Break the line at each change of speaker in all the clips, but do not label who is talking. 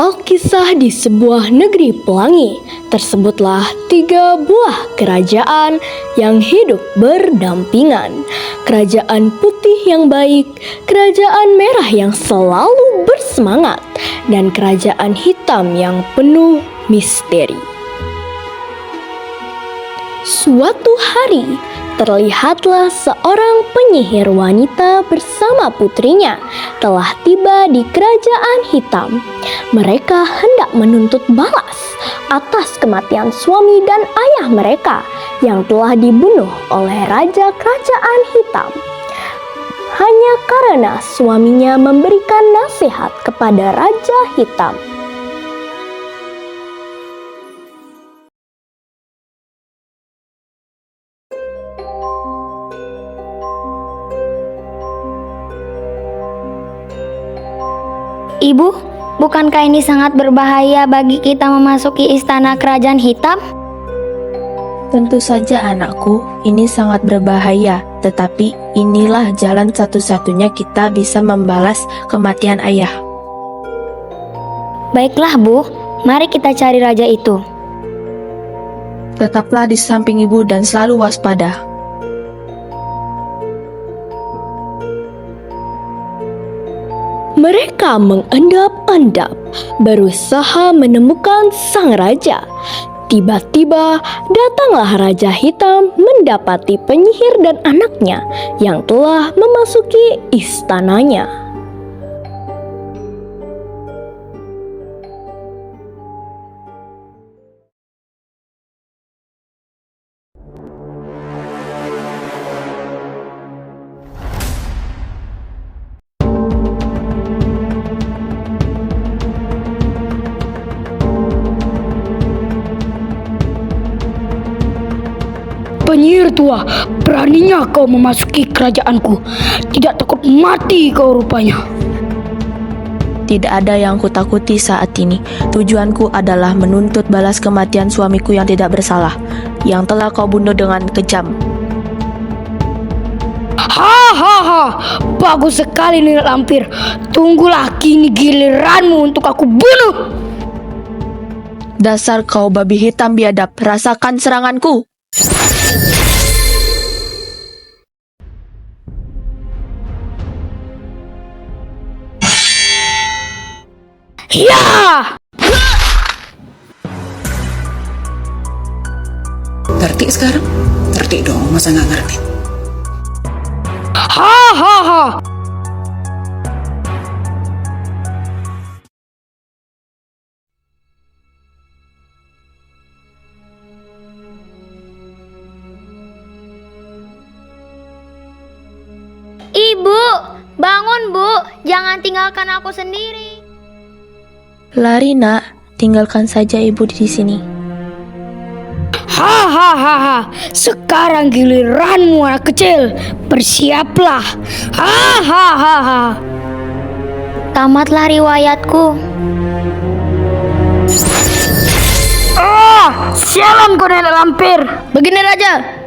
Alkisah di sebuah negeri pelangi, tersebutlah 3 buah kerajaan yang hidup berdampingan. Kerajaan putih yang baik, kerajaan merah yang selalu bersemangat, dan kerajaan hitam yang penuh misteri. Suatu hari, terlihatlah seorang penyihir wanita bersama putrinya telah tiba di kerajaan hitam. Mereka hendak menuntut balas atas kematian suami dan ayah mereka yang telah dibunuh oleh raja kerajaan hitam. Hanya karena suaminya memberikan nasihat kepada raja hitam.
Ibu, bukankah ini sangat berbahaya bagi kita memasuki istana kerajaan hitam?
Tentu saja anakku, ini sangat berbahaya, tetapi inilah jalan satu-satunya kita bisa membalas kematian ayah.
Baiklah Bu, mari kita cari raja itu.
Tetaplah di samping ibu dan selalu waspada.
Mereka mengendap-endap, berusaha menemukan sang raja. Tiba-tiba datanglah Raja Hitam mendapati penyihir dan anaknya yang telah memasuki istananya.
Penyihir tua, beraninya kau memasuki kerajaanku. Tidak takut mati kau rupanya.
Tidak ada yang kutakuti saat ini. Tujuanku adalah menuntut balas kematian suamiku yang tidak bersalah, yang telah kau bunuh dengan kejam.
Hahaha, bagus sekali niat lampir. Tunggulah kini giliranmu untuk aku bunuh.
Dasar kau babi hitam biadab, rasakan seranganku.
Ya!
Ngerti sekarang? Ngerti dong, masa nggak ngerti?
Hahaha.
Ibu, bangun Bu, jangan tinggalkan aku sendiri.
Lari nak, tinggalkan saja ibu di sini.
Hahaha, sekarang giliranmu anak kecil. Bersiaplah. Hahaha.
Tamatlah riwayatku.
Sialan kau nenek lampir. Begini raja.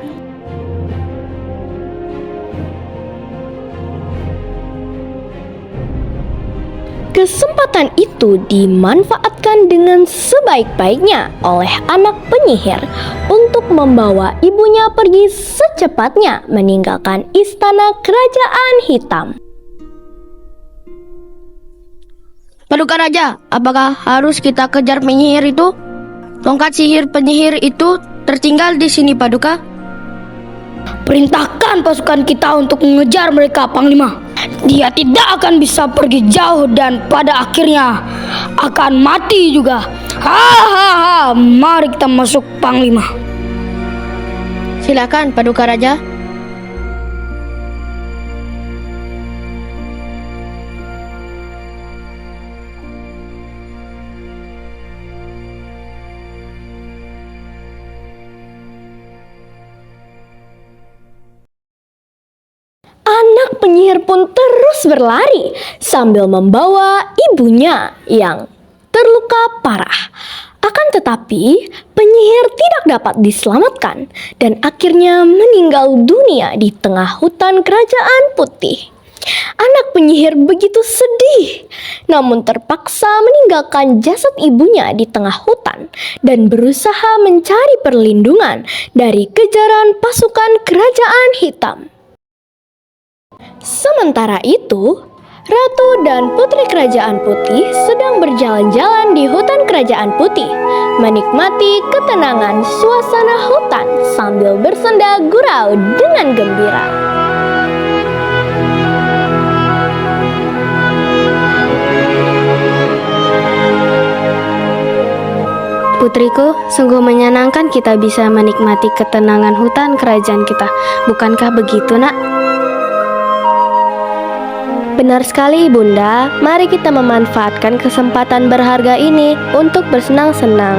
Kesempatan itu dimanfaatkan dengan sebaik-baiknya oleh anak penyihir untuk membawa ibunya pergi secepatnya meninggalkan istana kerajaan hitam.
Paduka Raja, apakah harus kita kejar penyihir itu? Tongkat sihir penyihir itu tertinggal di sini, Paduka. Perintahkan pasukan kita untuk mengejar mereka, Panglima. Dia tidak akan bisa pergi jauh dan pada akhirnya akan mati juga. Hahaha, mari kita masuk, Panglima. Silakan, Paduka Raja.
Anak penyihir pun terus berlari sambil membawa ibunya yang terluka parah. Akan tetapi, penyihir tidak dapat diselamatkan dan akhirnya meninggal dunia di tengah hutan kerajaan putih. Anak penyihir begitu sedih, namun terpaksa meninggalkan jasad ibunya di tengah hutan dan berusaha mencari perlindungan dari kejaran pasukan kerajaan hitam. Sementara itu, Ratu dan Putri Kerajaan Putih sedang berjalan-jalan di hutan Kerajaan Putih, menikmati ketenangan suasana hutan sambil bersenda gurau dengan gembira.
Putriku, sungguh menyenangkan kita bisa menikmati ketenangan hutan kerajaan kita. Bukankah begitu, Nak? Benar sekali, Bunda. Mari kita memanfaatkan kesempatan berharga ini untuk bersenang-senang.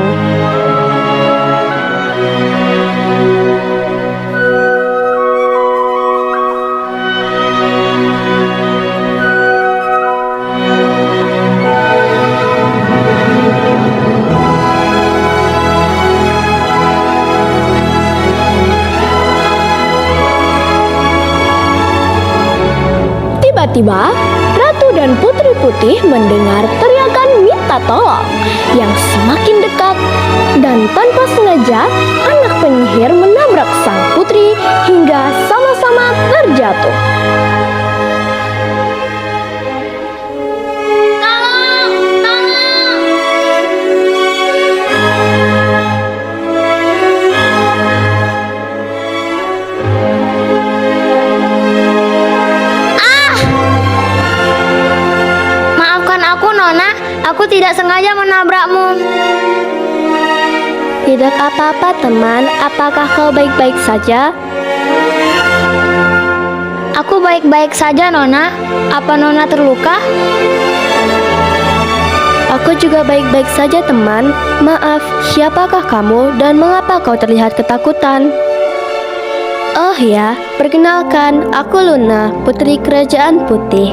Tiba-tiba, Ratu dan Putri Putih mendengar teriakan minta tolong yang semakin dekat, dan tanpa sengaja anak penyihir menabrak sang putri hingga sama-sama terjatuh.
Aku tidak sengaja menabrakmu.
Tidak apa-apa, teman. Apakah kau baik-baik saja?
Aku baik-baik saja, Nona. Apa Nona terluka?
Aku juga baik-baik saja, teman. Maaf, siapakah kamu dan mengapa kau terlihat ketakutan? Oh ya, perkenalkan, aku Luna, Putri Kerajaan Putih.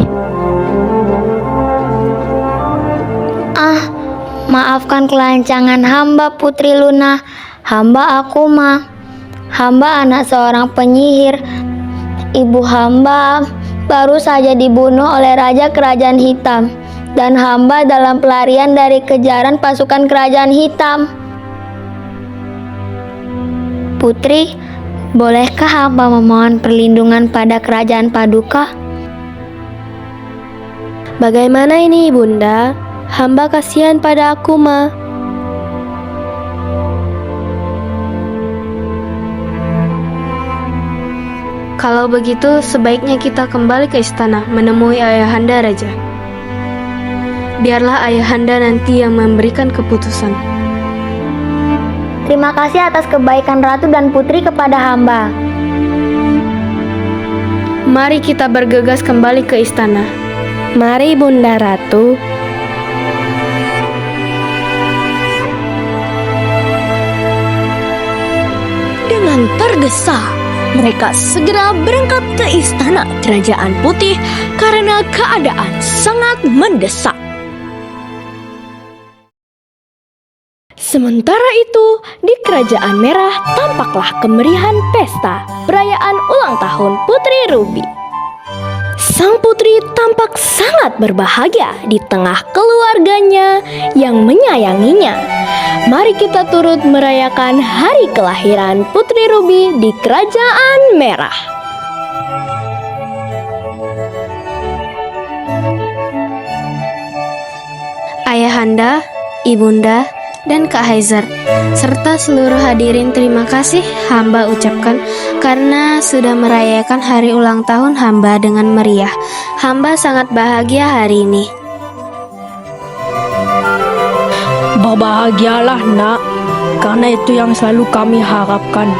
Maafkan kelancangan hamba, Putri Luna. Hamba Akuma. Hamba anak seorang penyihir. Ibu hamba baru saja dibunuh oleh Raja Kerajaan Hitam, dan hamba dalam pelarian dari kejaran pasukan Kerajaan Hitam. Putri, bolehkah hamba memohon perlindungan pada Kerajaan Paduka?
Bagaimana ini, Bunda? Hamba kasihan pada Akuma. Kalau begitu, sebaiknya kita kembali ke istana menemui Ayahanda Raja. Biarlah Ayahanda nanti yang memberikan keputusan.
Terima kasih atas kebaikan Ratu dan Putri kepada hamba.
Mari kita bergegas kembali ke istana. Mari, Bunda Ratu.
Dengan tergesa, mereka segera berangkat ke istana Kerajaan Putih karena keadaan sangat mendesak. Sementara itu, di Kerajaan Merah tampaklah kemeriahan pesta perayaan ulang tahun Putri Ruby. Sang putri tampak sangat berbahagia di tengah keluarganya yang menyayanginya. Mari kita turut merayakan hari kelahiran Putri Ruby di Kerajaan Merah.
Ayahanda, Ibunda, dan Kak Heizer, serta seluruh hadirin, terima kasih hamba ucapkan karena sudah merayakan hari ulang tahun hamba dengan meriah. Hamba sangat bahagia hari ini.
Berbahagialah, Nak, karena itu yang selalu kami harapkan.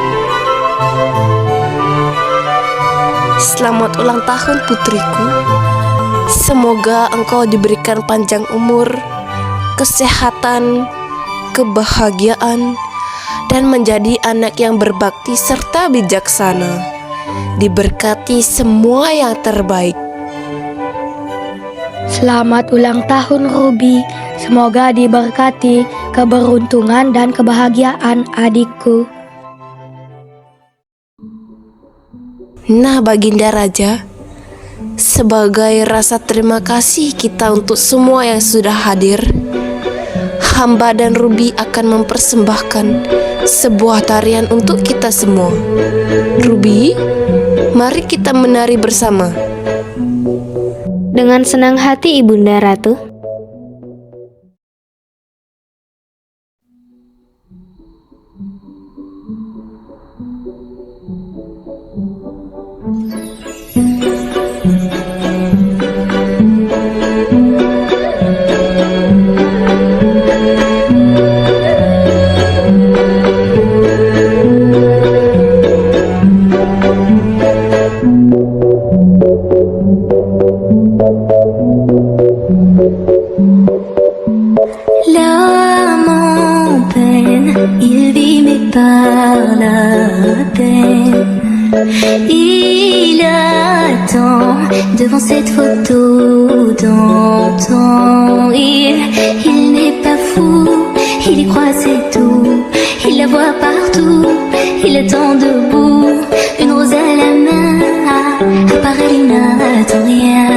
Selamat ulang tahun, putriku. Semoga engkau diberikan panjang umur, kesehatan, kebahagiaan, dan menjadi anak yang berbakti serta bijaksana. Diberkati semua yang terbaik.
Selamat ulang tahun, Ruby. Semoga diberkati keberuntungan dan kebahagiaan adikku.
Nah, Baginda Raja, sebagai rasa terima kasih kita untuk semua yang sudah hadir, Hamba dan Ruby akan mempersembahkan sebuah tarian untuk kita semua. Ruby, mari kita menari bersama.
Dengan senang hati Ibunda Ratu.
L'âme en peine, il vit mais par la peine. Il attend devant cette photo d'antan. Il n'est pas fou, il y croit c'est tout. Il la voit partout, il attend debout. Une rose à la main, apparaît, il n'attend rien.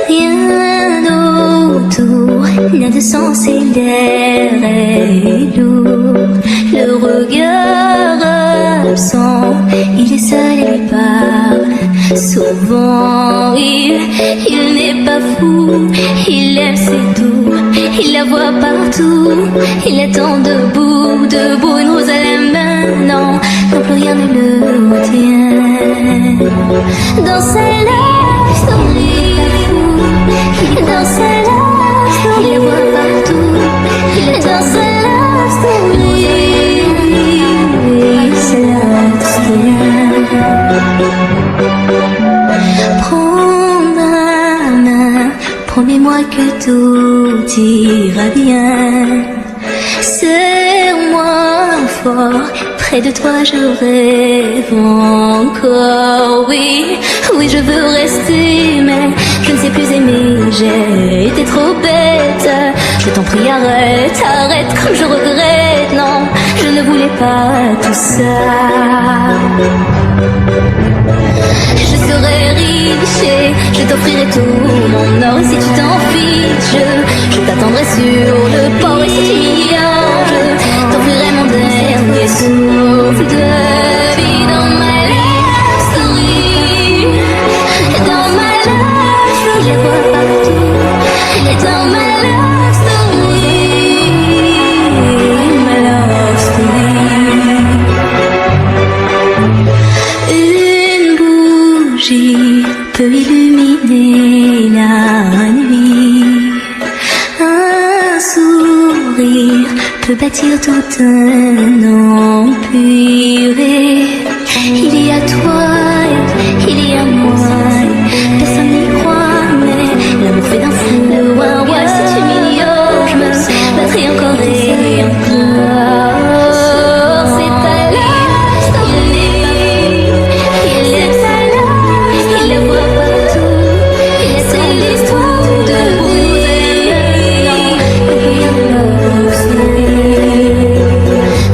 Rien autour n'a de sens et l'air est lourd. Le regard absent, il est seul et lui parle souvent. Il n'est pas fou, il aime c'est tout. Il la voit partout, il attend debout, debout, une rose à la main. Non, non plus rien ne le retient. Dans sa love story, dans sa love story, il la voit partout. Dans sa love story, c'est love story. Prends ma main, promets-moi que tout ira bien. Serre-moi fort, près de toi je rêve encore. Oui, oui je veux rester, mais je ne sais plus aimer. J'ai été trop bête. Je t'en prie arrête, arrête comme je regrette. Non, je ne voulais pas tout ça. Je serai riche et je t'offrirai tout mon or. Et si tu t'en fiches, je t'attendrai sur le port. Et si tu m'ignores, je t'offrirai mon dernier souffle de vie. Dans ma love story, dans ma love story, je la vois partout. Et dans ma love story, ma love story. Une bougie peut illuminer la nuit. Un sourire peut bâtir tout un empire. Il y a toi, il y a moi. Personne n'y croit, mais l'amour fait d'un fou un roi. Si tu m'ignores, je me battrai encore et encore. C'est ta love story. Il aime sa love, il la voit partout. C'est l'histoire de vous et love story.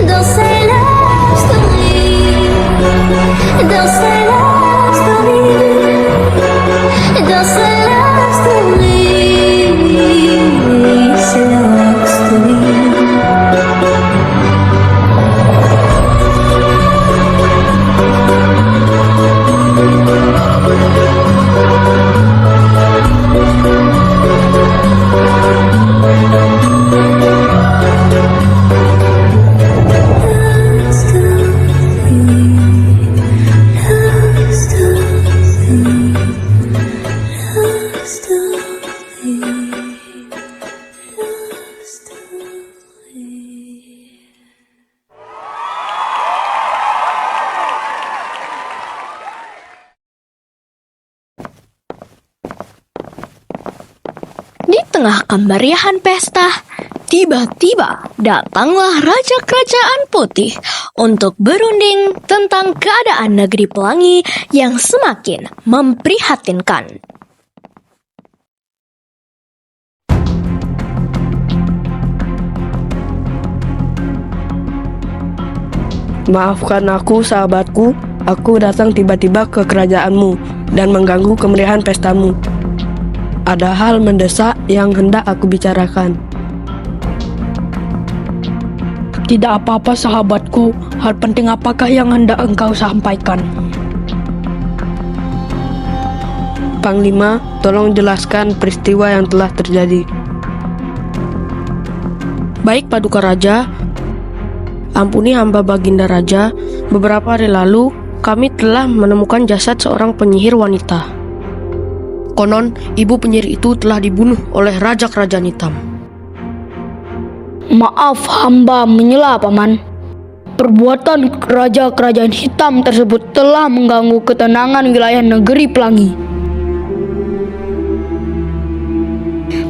Dans sa love story, dans sa love story, dans sa love story, c'est love story.
Di tengah kemeriahan pesta, tiba-tiba datanglah Raja Kerajaan Putih untuk berunding tentang keadaan negeri Pelangi yang semakin memprihatinkan.
Maafkan aku, sahabatku.
Aku datang tiba-tiba ke kerajaanmu dan mengganggu kemeriahan pestamu. Ada hal mendesak yang hendak aku bicarakan.
Tidak apa-apa sahabatku, hal penting apakah yang hendak engkau sampaikan?
Panglima, tolong jelaskan peristiwa yang telah terjadi.
Baik Paduka Raja, ampuni hamba Baginda Raja, beberapa hari lalu kami telah menemukan jasad seorang penyihir wanita. Konon, ibu penyihir itu telah dibunuh oleh Raja Kerajaan Hitam.
Maaf, hamba menyela, Paman. Perbuatan Raja Kerajaan Hitam tersebut telah mengganggu ketenangan wilayah negeri Pelangi.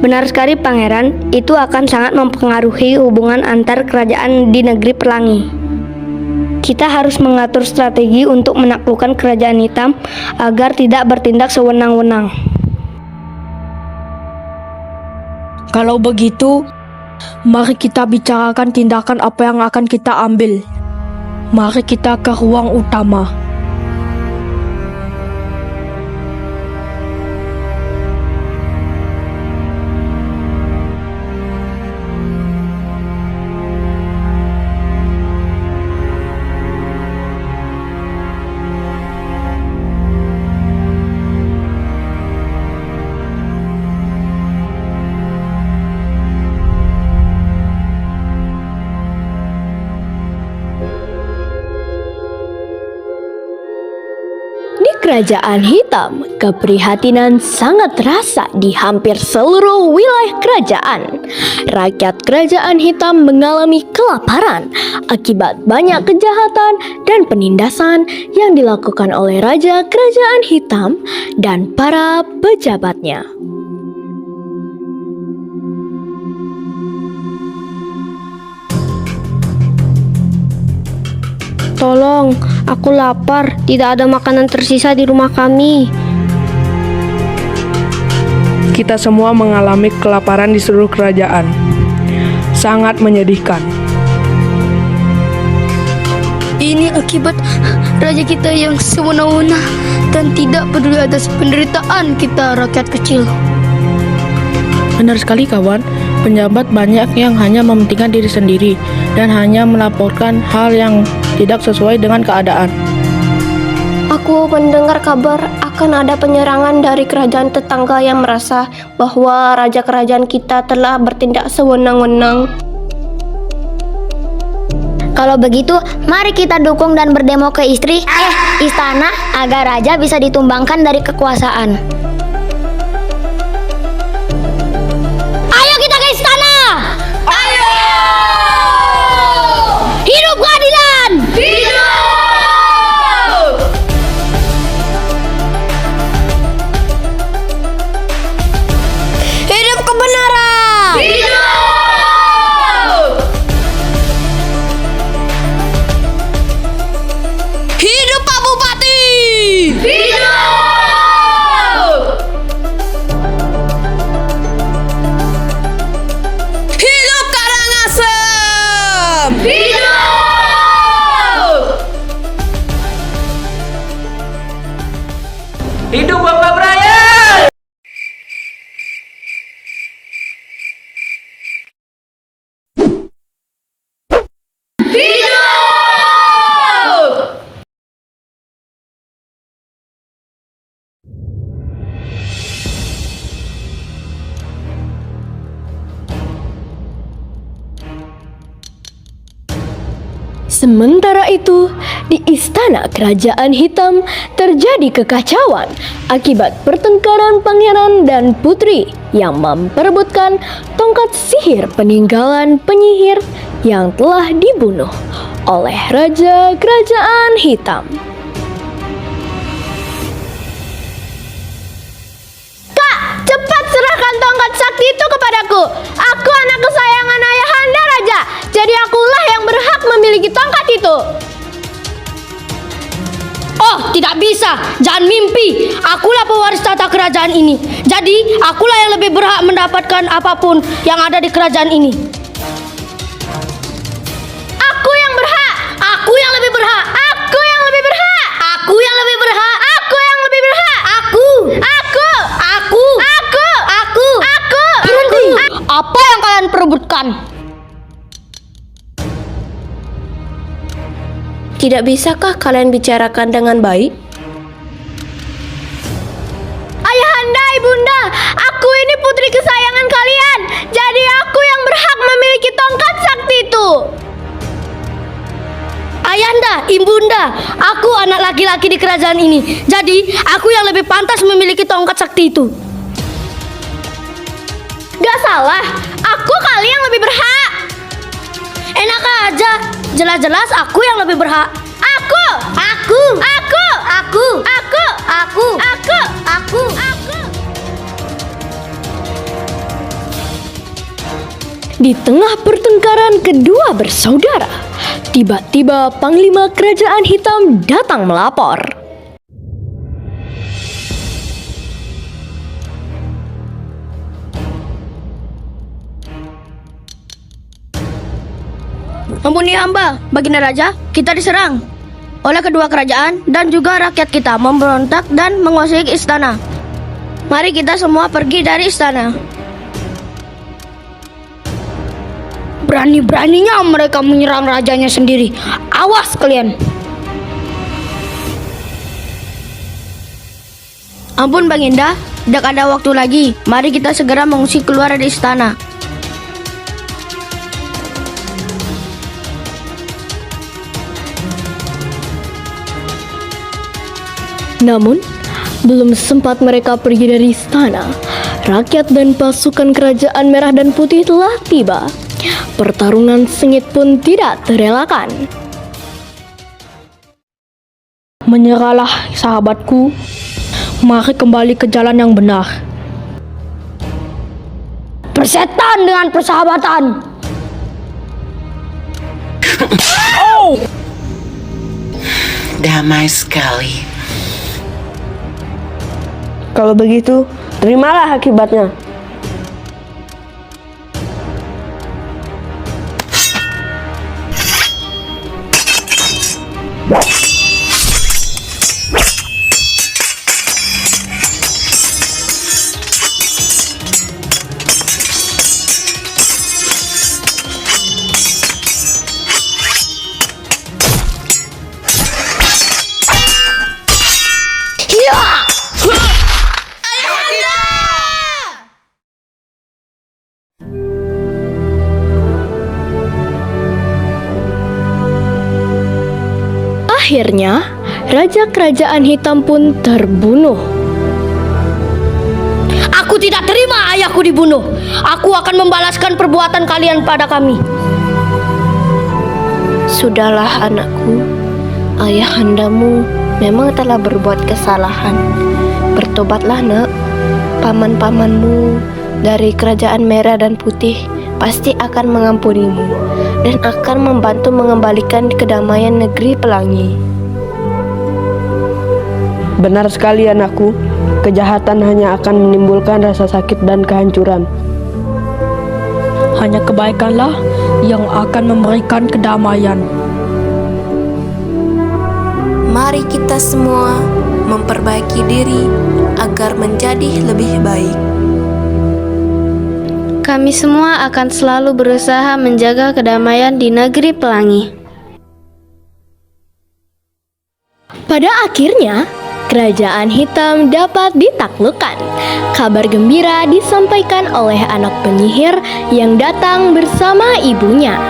Benar sekali Pangeran, itu akan sangat mempengaruhi hubungan antar kerajaan di negeri Pelangi. Kita harus mengatur strategi untuk menaklukkan kerajaan hitam agar tidak bertindak sewenang-wenang.
Kalau begitu, mari kita bicarakan tindakan apa yang akan kita ambil. Mari kita ke ruang utama.
Kerajaan Hitam, keprihatinan sangat terasa di hampir seluruh wilayah kerajaan. Rakyat Kerajaan Hitam mengalami kelaparan akibat banyak kejahatan dan penindasan yang dilakukan oleh Raja Kerajaan Hitam dan para pejabatnya.
Tolong, aku lapar. Tidak ada makanan tersisa di rumah kami.
Kita semua mengalami kelaparan di seluruh kerajaan. Sangat menyedihkan.
Ini akibat raja kita yang sewenang-wenang dan tidak peduli atas penderitaan kita rakyat kecil.
Benar sekali kawan, penjabat banyak yang hanya mementingkan diri sendiri dan hanya melaporkan hal yang tidak sesuai dengan keadaan.
Aku mendengar kabar akan ada penyerangan dari kerajaan tetangga yang merasa bahwa raja kerajaan kita telah bertindak sewenang-wenang. Kalau begitu, mari kita dukung dan berdemo ke istana agar raja bisa ditumbangkan dari kekuasaan.
Ayo kita ke istana! Ayo! Hidup keadilan! Hidup! Hidup kebenaran! Hidup! Hidup Pak Bupati! Hidup! Hidup Karangasem! Hidup!
Hidup Bapak Brian!
Sementara itu, di istana Kerajaan Hitam terjadi kekacauan akibat pertengkaran pangeran dan putri yang memperebutkan tongkat sihir peninggalan penyihir yang telah dibunuh oleh Raja Kerajaan Hitam. Kak, cepat serahkan tongkat sakti itu kepadaku. Aku anak kesayangan ayahanda Raja, jadi akulah yang berhak memiliki tongkat itu.
Oh, tidak bisa. Jangan mimpi. Akulah pewaris tata kerajaan ini. Jadi, akulah yang lebih berhak mendapatkan apapun yang ada di kerajaan ini.
Aku yang berhak. Aku yang lebih berhak. Aku yang lebih berhak.
perebutkan.
Tidak bisakah kalian bicarakan dengan baik?
Ayahanda, ibunda, aku ini putri kesayangan kalian. Jadi aku yang berhak memiliki tongkat sakti itu.
Ayahanda, ibunda, aku anak laki-laki di kerajaan ini. Jadi aku yang lebih pantas memiliki tongkat sakti itu.
Gak salah, aku kali yang lebih berhak.
Enak aja, jelas-jelas aku yang lebih berhak.
Aku. Di tengah pertengkaran kedua bersaudara, tiba-tiba Panglima Kerajaan Hitam datang melapor.
Ampuni hamba, Baginda Raja, kita diserang oleh kedua kerajaan dan juga rakyat kita memberontak dan menguasai istana. Mari kita semua pergi dari istana.
Berani-beraninya mereka menyerang rajanya sendiri. Awas kalian.
Ampun Baginda, tidak ada waktu lagi. Mari kita segera mengungsi keluar dari istana.
Namun, belum sempat mereka pergi dari istana, rakyat dan pasukan kerajaan merah dan putih telah tiba. Pertarungan sengit pun tidak terelakkan.
Menyerahlah sahabatku. Mari kembali ke jalan yang benar. Persetan dengan persahabatan.
Damai sekali.
Kalau begitu, terimalah akibatnya.
Akhirnya, Raja Kerajaan Hitam pun terbunuh.
Aku tidak terima ayahku dibunuh. Aku akan membalaskan perbuatan kalian pada kami.
Sudahlah anakku, ayahandamu memang telah berbuat kesalahan. Bertobatlah nak, paman-pamanmu dari kerajaan merah dan putih pasti akan mengampunimu dan akan membantu mengembalikan kedamaian negeri Pelangi.
Benar sekali anakku, kejahatan hanya akan menimbulkan rasa sakit dan kehancuran.
Hanya kebaikanlah yang akan memberikan kedamaian.
Mari kita semua memperbaiki diri agar menjadi lebih baik.
Kami semua akan selalu berusaha menjaga kedamaian di negeri Pelangi.
Pada akhirnya, Kerajaan Hitam dapat ditaklukkan. Kabar gembira disampaikan oleh anak penyihir yang datang bersama ibunya.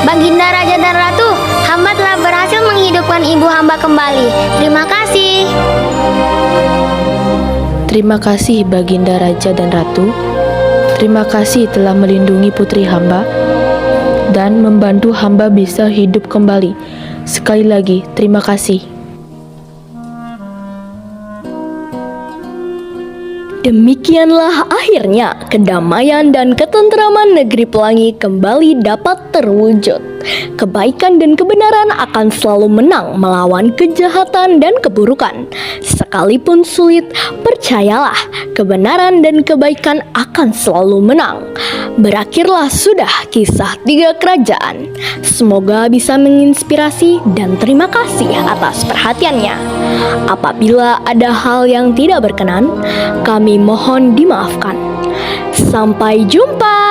Baginda Raja dan Ratu, hamba telah berhasil menghidupkan ibu hamba kembali. Terima kasih.
Terima kasih Baginda Raja dan Ratu. Terima kasih telah melindungi putri hamba dan membantu hamba bisa hidup kembali. Sekali lagi, terima kasih.
Demikianlah akhirnya kedamaian dan ketentraman negeri Pelangi kembali dapat terwujud. Kebaikan dan kebenaran akan selalu menang melawan kejahatan dan keburukan. Sekalipun sulit, percayalah, kebenaran dan kebaikan akan selalu menang. Berakhirlah sudah kisah 3 kerajaan. Semoga bisa menginspirasi dan terima kasih atas perhatiannya. Apabila ada hal yang tidak berkenan, kami mohon dimaafkan. Sampai jumpa.